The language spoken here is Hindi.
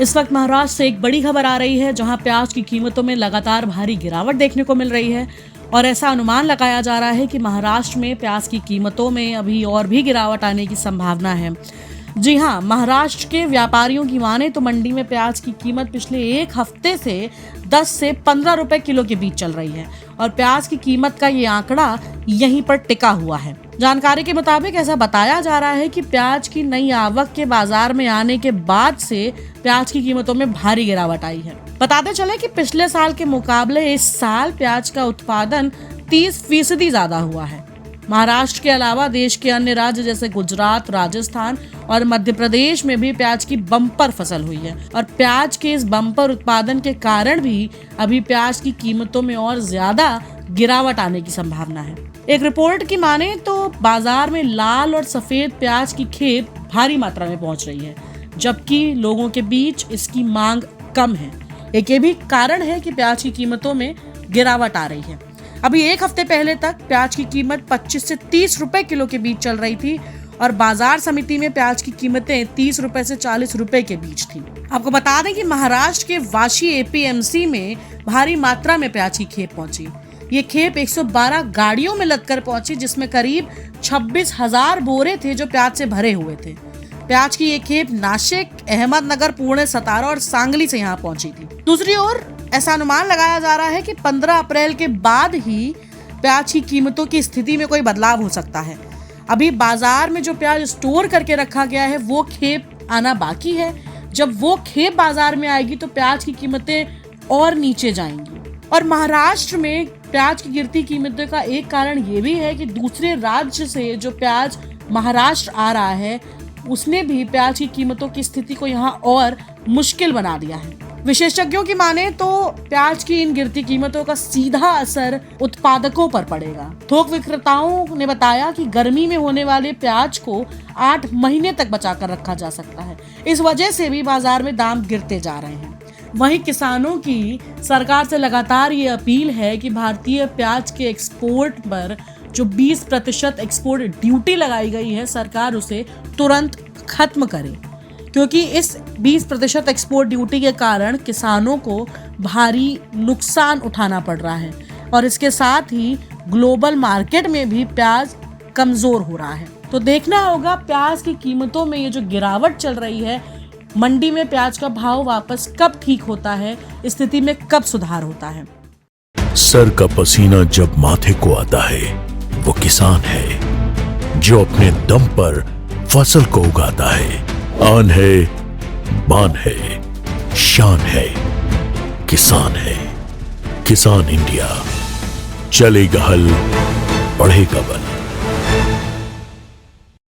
इस वक्त महाराष्ट्र से एक बड़ी खबर आ रही है, जहां प्याज की कीमतों में लगातार भारी गिरावट देखने को मिल रही है और ऐसा अनुमान लगाया जा रहा है कि महाराष्ट्र में प्याज की कीमतों में अभी और भी गिरावट आने की संभावना है। जी हां, महाराष्ट्र के व्यापारियों की माने तो मंडी में प्याज की कीमत पिछले एक हफ्ते से 10 से 15 रुपए किलो के बीच चल रही है और प्याज की कीमत का ये आंकड़ा यहीं पर टिका हुआ है। जानकारी के मुताबिक ऐसा बताया जा रहा है कि प्याज की नई आवक के बाजार में आने के बाद से प्याज की कीमतों में भारी गिरावट आई है। बताते चले कि पिछले साल के मुकाबले इस साल प्याज का उत्पादन 30% ज्यादा हुआ है। महाराष्ट्र के अलावा देश के अन्य राज्य जैसे गुजरात, राजस्थान और मध्य प्रदेश में भी प्याज की बम्पर फसल हुई है और प्याज के इस बम्पर उत्पादन के कारण भी अभी प्याज की कीमतों में और ज्यादा गिरावट आने की संभावना है। एक रिपोर्ट की माने तो बाजार में लाल और सफेद प्याज की खेप भारी मात्रा में पहुंच रही है, जबकि लोगों के बीच इसकी मांग कम है। एक ये भी कारण है कि प्याज की कीमतों में गिरावट आ रही है। अभी एक हफ्ते पहले तक प्याज की कीमत 25 से 30 रुपए किलो के बीच चल रही थी और बाजार समिति में प्याज की कीमतें 30 रुपए से 40 रुपए के बीच थी। आपको बता दें कि महाराष्ट्र के वाशी एपीएमसी में भारी मात्रा में प्याज की खेप पहुंची। ये खेप 112 गाड़ियों में लदकर पहुंची, जिसमें करीब 26,000 बोरे थे जो प्याज से भरे हुए थे। प्याज की ये खेप नासिक, अहमदनगर, पुणे, सतारा और सांगली से यहाँ पहुंची थी। दूसरी ओर ऐसा अनुमान लगाया जा रहा है कि 15 अप्रैल के बाद ही प्याज की कीमतों की स्थिति में कोई बदलाव हो सकता है। अभी बाजार में जो प्याज स्टोर करके रखा गया है वो खेप आना बाकी है। जब वो खेप बाजार में आएगी तो प्याज की कीमतें और नीचे जाएंगी। और महाराष्ट्र में प्याज की गिरती कीमतों का एक कारण ये भी है कि दूसरे राज्य से जो प्याज महाराष्ट्र आ रहा है उसने भी प्याज की कीमतों की स्थिति को यहाँ और मुश्किल बना दिया है। विशेषज्ञों की माने तो प्याज की इन गिरती कीमतों का सीधा असर उत्पादकों पर पड़ेगा। थोक विक्रेताओं ने बताया कि गर्मी में होने वाले प्याज को 8 महीने तक बचा कर रखा जा सकता है। इस वजह से भी बाजार में दाम गिरते जा रहे हैं। वहीं किसानों की सरकार से लगातार ये अपील है कि भारतीय प्याज के एक्सपोर्ट पर जो 20% एक्सपोर्ट ड्यूटी लगाई गई है, सरकार उसे तुरंत खत्म करे, क्योंकि इस 20% एक्सपोर्ट ड्यूटी के कारण किसानों को भारी नुकसान उठाना पड़ रहा है और इसके साथ ही ग्लोबल मार्केट में भी प्याज कमजोर हो रहा है। तो देखना होगा प्याज की कीमतों में ये जो गिरावट चल रही है, मंडी में प्याज का भाव वापस कब ठीक होता है, स्थिति में कब सुधार होता है। सर का पसीना जब माथे को आता है वो किसान है जो अपने दम पर फसल को उगाता है। आन है, बान है, शान है, किसान है। किसान इंडिया, चलेगा हल, बढ़ेगा बल।